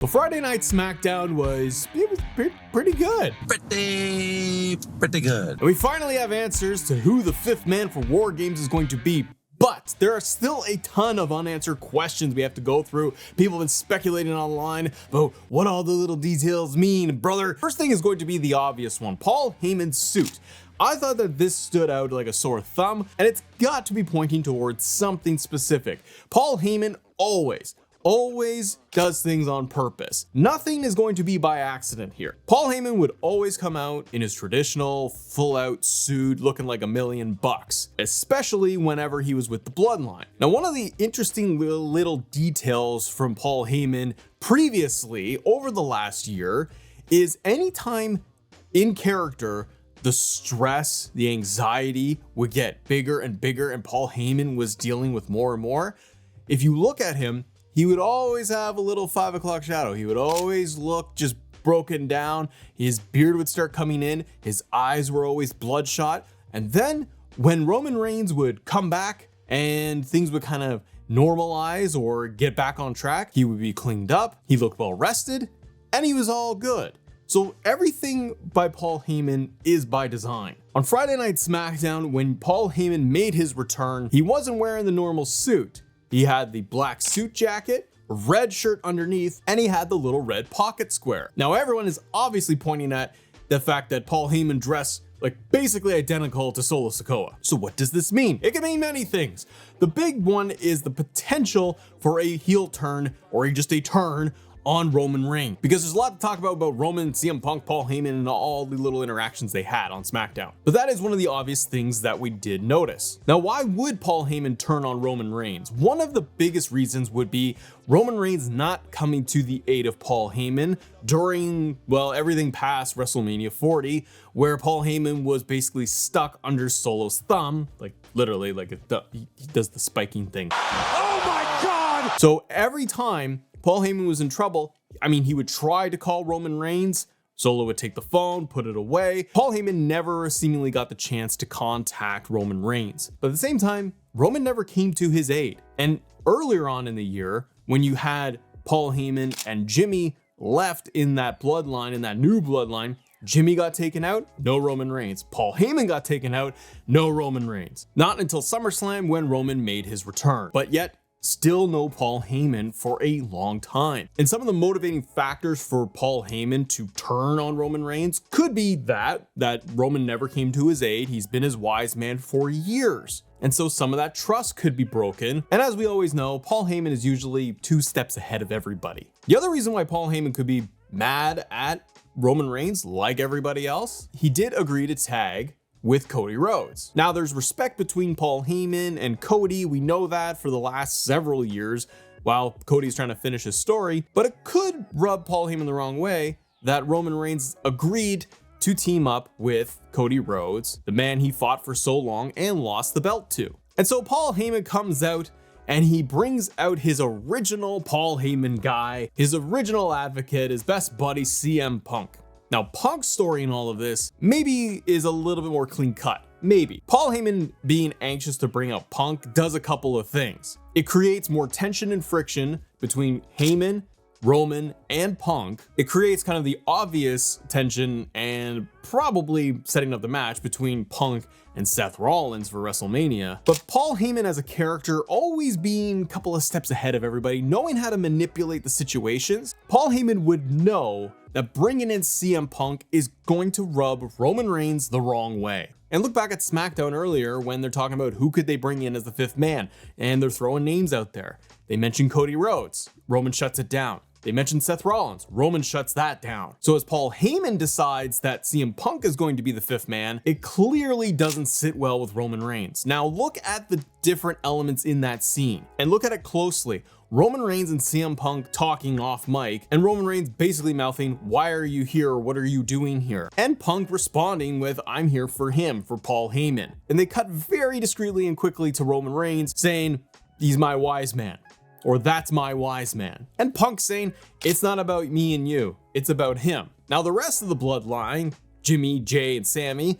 The Friday Night Smackdown was pretty good. Pretty good. And we finally have answers to who the fifth man for War Games is going to be. But there are still a ton of unanswered questions we have to go through. People have been speculating online about what all the little details mean, brother. First thing is going to be the obvious one, Paul Heyman's suit. I thought that this stood out like a sore thumb, and it's got to be pointing towards something specific. Paul Heyman always does things on purpose. Nothing is going to be by accident here. Paul Heyman would always come out in his traditional full-out suit looking like $1,000,000, especially whenever he was with the Bloodline. Now, one of the interesting little details from Paul Heyman previously over the last year is anytime in character the stress, the anxiety would get bigger and bigger, and Paul Heyman was dealing with more and more. If you look at him, he would always have a little 5 o'clock shadow. He would always look just broken down. His beard would start coming in. His eyes were always bloodshot. And then when Roman Reigns would come back and things would kind of normalize or get back on track, he would be cleaned up. He looked well rested and he was all good. So everything by Paul Heyman is by design. On Friday Night Smackdown, when Paul Heyman made his return, he wasn't wearing the normal suit. He had the black suit jacket, red shirt underneath, and he had the little red pocket square. Now everyone is obviously pointing at the fact that Paul Heyman dressed like basically identical to Solo Sikoa. So what does this mean? It can mean many things. The big one is the potential for a heel turn or just a turn on Roman Reigns, because there's a lot to talk about Roman, CM Punk, Paul Heyman, and all the little interactions they had on SmackDown. But that is one of the obvious things that we did notice. Now, why would Paul Heyman turn on Roman Reigns? One of the biggest reasons would be Roman Reigns not coming to the aid of Paul Heyman during, well, everything past WrestleMania 40, where Paul Heyman was basically stuck under Solo's thumb, like literally, like he does the spiking thing. Oh my God! So every time Paul Heyman was in trouble, he would try to call Roman Reigns. Solo would take the phone, put it away. Paul Heyman never seemingly got the chance to contact Roman Reigns. But at the same time, Roman never came to his aid. And earlier on in the year, when you had Paul Heyman and Jimmy left in that bloodline, in that new bloodline, Jimmy got taken out, no Roman Reigns. Paul Heyman got taken out, no Roman Reigns. Not until SummerSlam when Roman made his return. But yet, still no Paul Heyman for a long time. And some of the motivating factors for Paul Heyman to turn on Roman Reigns could be that Roman never came to his aid. He's been his wise man for years. And so some of that trust could be broken. And as we always know, Paul Heyman is usually 2 steps ahead of everybody. The other reason why Paul Heyman could be mad at Roman Reigns, like everybody else, he did agree to tag with Cody Rhodes. Now, there's respect between Paul Heyman and Cody. We know that for the last several years while Cody's trying to finish his story, but it could rub Paul Heyman the wrong way that Roman Reigns agreed to team up with Cody Rhodes, the man he fought for so long and lost the belt to. And so Paul Heyman comes out and he brings out his original Paul Heyman guy, his original advocate, his best buddy, CM Punk. Now, Punk's story in all of this maybe is a little bit more clean cut. Maybe. Paul Heyman being anxious to bring up Punk does a couple of things. It creates more tension and friction between Heyman, Roman, and Punk. It creates kind of the obvious tension and probably setting up the match between Punk and Seth Rollins for WrestleMania. But Paul Heyman as a character, always being a couple of steps ahead of everybody, knowing how to manipulate the situations, Paul Heyman would know that bringing in CM Punk is going to rub Roman Reigns the wrong way. And look back at SmackDown earlier when they're talking about who could they bring in as the fifth man, and they're throwing names out there. They mentioned Cody Rhodes. Roman shuts it down. They mentioned Seth Rollins. Roman shuts that down. So as Paul Heyman decides that CM Punk is going to be the fifth man, it clearly doesn't sit well with Roman Reigns. Now look at the different elements in that scene and look at it closely. Roman Reigns and CM Punk talking off mic, and Roman Reigns basically mouthing, "Why are you here? What are you doing here?" And Punk responding with, "I'm here for him, for Paul Heyman." And they cut very discreetly and quickly to Roman Reigns saying, "He's my wise man," or "That's my wise man." And Punk saying, "It's not about me and you, it's about him." Now the rest of the bloodline, Jimmy, Jay, and Sammy,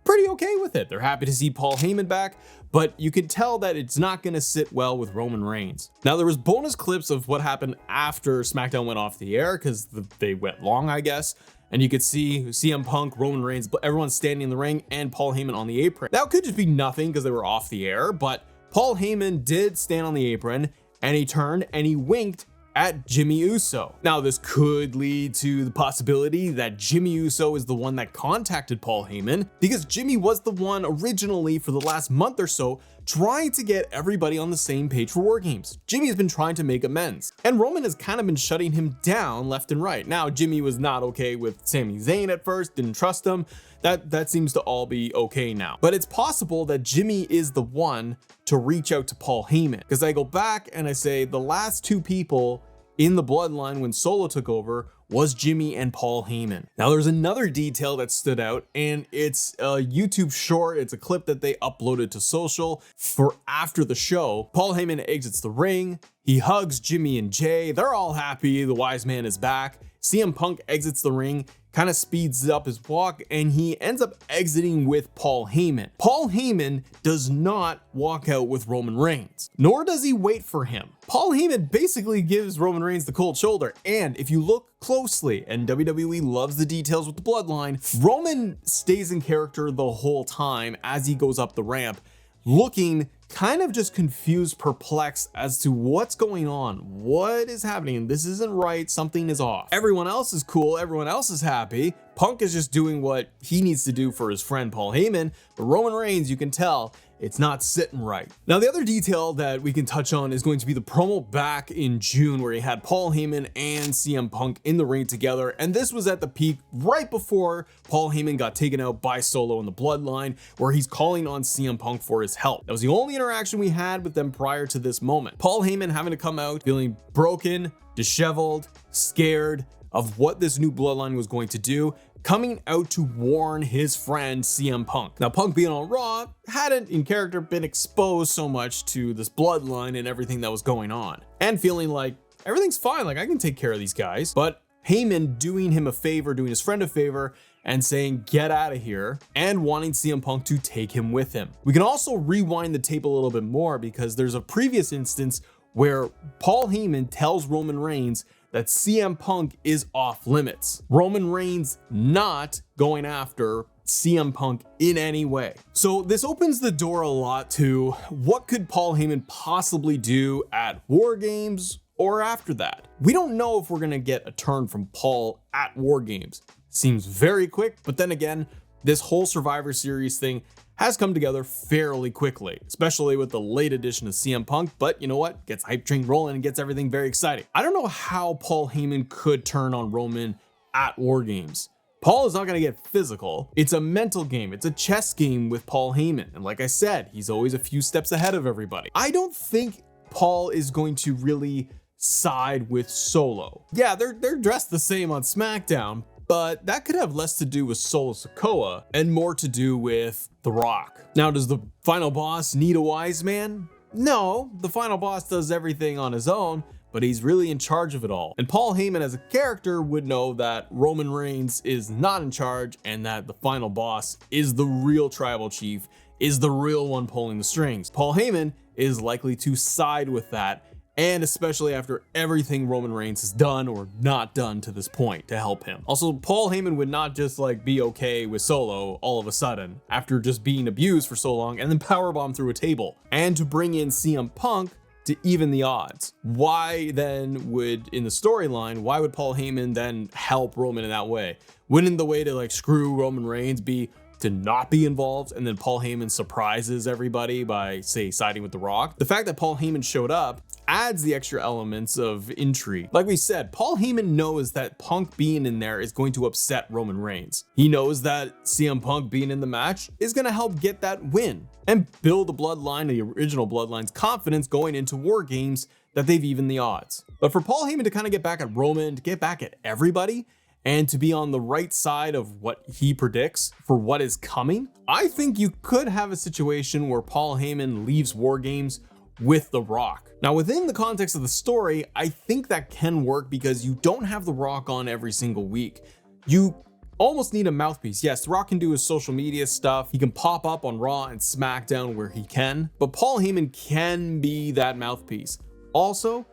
pretty okay with it. They're happy to see Paul Heyman back, but you can tell that it's not going to sit well with Roman Reigns. Now, there was bonus clips of what happened after SmackDown went off the air, because they went long, I guess. And you could see CM Punk, Roman Reigns, everyone standing in the ring, and Paul Heyman on the apron. Now, it could just be nothing because they were off the air, but Paul Heyman did stand on the apron, and he turned and he winked at Jimmy Uso. Now, this could lead to the possibility that Jimmy Uso is the one that contacted Paul Heyman, because Jimmy was the one originally for the last month or so trying to get everybody on the same page for War Games. Jimmy has been trying to make amends, and Roman has kind of been shutting him down left and right. Now, Jimmy was not okay with Sami Zayn at first, didn't trust him. That seems to all be okay now. But it's possible that Jimmy is the one to reach out to Paul Heyman, because I go back and I say the last two people in the bloodline when Solo took over was Jimmy and Paul Heyman. Now, there's another detail that stood out, and it's a YouTube short. It's a clip that they uploaded to social for after the show. Paul Heyman exits the ring. He hugs Jimmy and Jay. They're all happy. The wise man is back. CM Punk exits the ring, kind of speeds up his walk, and he ends up exiting with Paul Heyman. Paul Heyman does not walk out with Roman Reigns, nor does he wait for him. Paul Heyman basically gives Roman Reigns the cold shoulder, and if you look closely, and WWE loves the details with the bloodline, Roman stays in character the whole time as he goes up the ramp, looking kind of just confused, perplexed as to what's going on. What is happening? This isn't right. Something is off. Everyone else is cool. Everyone else is happy. Punk is just doing what he needs to do for his friend Paul Heyman, but Roman Reigns, you can tell, it's not sitting right. Now, the other detail that we can touch on is going to be the promo back in June where he had Paul Heyman and CM Punk in the ring together. And this was at the peak right before Paul Heyman got taken out by Solo in the Bloodline, where he's calling on CM Punk for his help. That was the only interaction we had with them prior to this moment. Paul Heyman having to come out feeling broken, disheveled, scared of what this new bloodline was going to do, coming out to warn his friend CM Punk. Now, Punk being on Raw hadn't in character been exposed so much to this bloodline and everything that was going on, and feeling like everything's fine, like I can take care of these guys. But Heyman doing him a favor, doing his friend a favor, and saying get out of here, and wanting CM Punk to take him with him. We can also rewind the tape a little bit more, because there's a previous instance where Paul Heyman tells Roman Reigns that CM Punk is off limits. Roman Reigns not going after CM Punk in any way. So this opens the door a lot to what could Paul Heyman possibly do at War Games or after that. We don't know if we're gonna get a turn from Paul at War Games. Seems very quick, but then again, this whole Survivor Series thing has come together fairly quickly, especially with the late addition of CM Punk, but you know what? Gets hype train rolling and gets everything very exciting. I don't know how Paul Heyman could turn on Roman at War Games. Paul is not going to get physical. It's a mental game. It's a chess game with Paul Heyman. And like I said, he's always a few steps ahead of everybody. I don't think Paul is going to really side with Solo. Yeah, they're dressed the same on SmackDown, but that could have less to do with Solo Sikoa and more to do with The Rock. Now, does the final boss need a wise man? No, the final boss does everything on his own, but he's really in charge of it all. And Paul Heyman as a character would know that Roman Reigns is not in charge, and that the final boss is the real tribal chief, is the real one pulling the strings. Paul Heyman is likely to side with that, and especially after everything Roman Reigns has done or not done to this point to help him. Also, Paul Heyman would not just like be okay with Solo all of a sudden after just being abused for so long and then powerbomb through a table. And to bring in CM Punk to even the odds. Why then would, in the storyline, why would Paul Heyman then help Roman in that way? Wouldn't the way to like screw Roman Reigns be to not be involved, and then Paul Heyman surprises everybody by, say, siding with The Rock? The fact that Paul Heyman showed up adds the extra elements of intrigue. Like we said, Paul Heyman knows that Punk being in there is going to upset Roman Reigns. He knows that CM Punk being in the match is going to help get that win and build the bloodline, the original bloodline's confidence going into War Games that they've evened the odds. But for Paul Heyman to kind of get back at Roman, to get back at everybody, and to be on the right side of what he predicts for what is coming, I think you could have a situation where Paul Heyman leaves War Games with The Rock. Now, within the context of the story, I think that can work because you don't have The Rock on every single week. You almost need a mouthpiece. Yes, The Rock can do his social media stuff. He can pop up on Raw and SmackDown where he can, but Paul Heyman can be that mouthpiece. Also,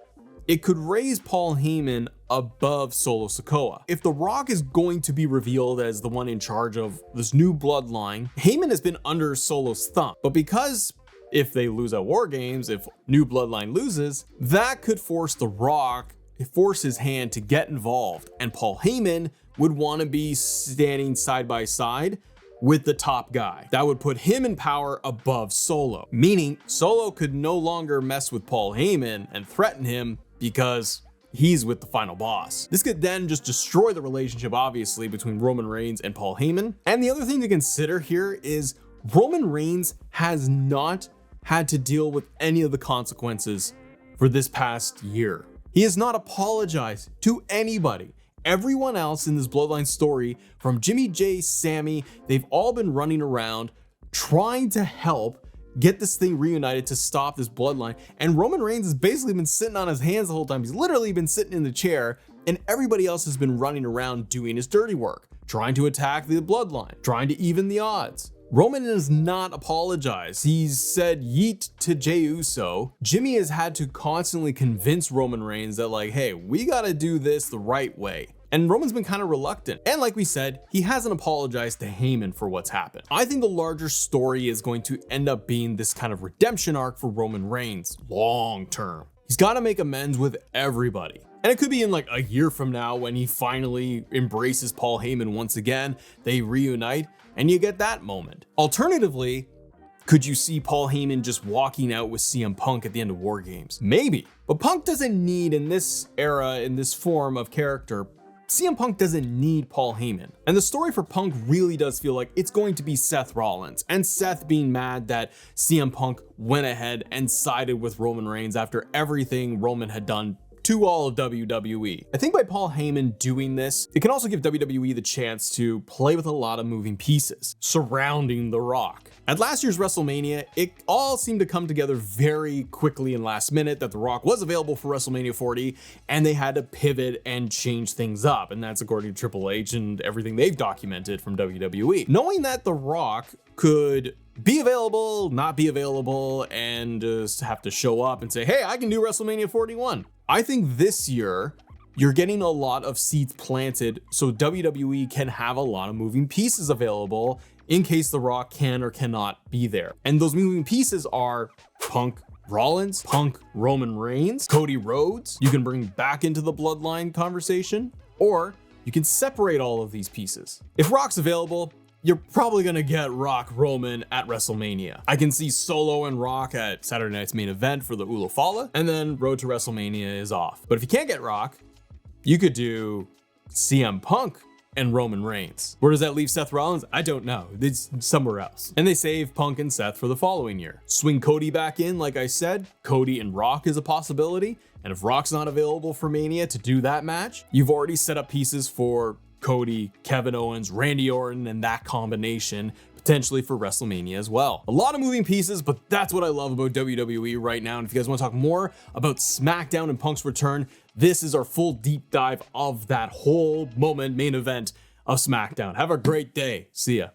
it could raise Paul Heyman above Solo Sikoa. If The Rock is going to be revealed as the one in charge of this new bloodline, Heyman has been under Solo's thumb. But because if they lose at War Games, if New Bloodline loses, that could force The Rock, force his hand to get involved. And Paul Heyman would want to be standing side by side with the top guy. That would put him in power above Solo, meaning Solo could no longer mess with Paul Heyman and threaten him because he's with the final boss. This could then just destroy the relationship, obviously, between Roman Reigns and Paul Heyman. And the other thing to consider here is Roman Reigns has not had to deal with any of the consequences for this past year. He has not apologized to anybody. Everyone else in this bloodline story, from Jimmy J, Sammy, they've all been running around trying to help get this thing reunited to stop this bloodline. And Roman Reigns has basically been sitting on his hands the whole time. He's literally been sitting in the chair, and everybody else has been running around doing his dirty work, trying to attack the bloodline, trying to even the odds. Roman has not apologized. He's said yeet to Jey Uso. Jimmy has had to constantly convince Roman Reigns that, like, hey, we gotta do this the right way. And Roman's been kind of reluctant. And like we said, he hasn't apologized to Heyman for what's happened. I think the larger story is going to end up being this kind of redemption arc for Roman Reigns long term. He's got to make amends with everybody. And it could be in like a year from now when he finally embraces Paul Heyman once again, they reunite, and you get that moment. Alternatively, could you see Paul Heyman just walking out with CM Punk at the end of War Games? Maybe. But Punk doesn't need, in this era, in this form of character, CM Punk doesn't need Paul Heyman. And the story for Punk really does feel like it's going to be Seth Rollins, and Seth being mad that CM Punk went ahead and sided with Roman Reigns after everything Roman had done to all of WWE. I think by Paul Heyman doing this, it can also give WWE the chance to play with a lot of moving pieces surrounding The Rock. At last year's WrestleMania, it all seemed to come together very quickly and last minute that The Rock was available for WrestleMania 40, and they had to pivot and change things up. And that's according to Triple H and everything they've documented from WWE. Knowing that The Rock could be available, not be available, and just have to show up and say, hey, I can do WrestleMania 41. I think this year, you're getting a lot of seeds planted so WWE can have a lot of moving pieces available in case The Rock can or cannot be there. And those moving pieces are Punk Rollins, Punk Roman Reigns, Cody Rhodes, you can bring back into the bloodline conversation, or you can separate all of these pieces. If Rock's available, you're probably gonna get Rock Roman at WrestleMania. I can see Solo and Rock at Saturday night's main event for the Ula Fala, and then Road to WrestleMania is off. But if you can't get Rock, you could do CM Punk and Roman Reigns. Where does that leave Seth Rollins? I don't know. It's somewhere else. And they save Punk and Seth for the following year. Swing Cody back in, like I said. Cody and Rock is a possibility. And if Rock's not available for Mania to do that match, you've already set up pieces for Cody, Kevin Owens, Randy Orton, and that combination potentially for WrestleMania as well. A lot of moving pieces, but that's what I love about WWE right now. And if you guys want to talk more about SmackDown and Punk's return, this is our full deep dive of that whole moment, main event of SmackDown. Have a great day. See ya.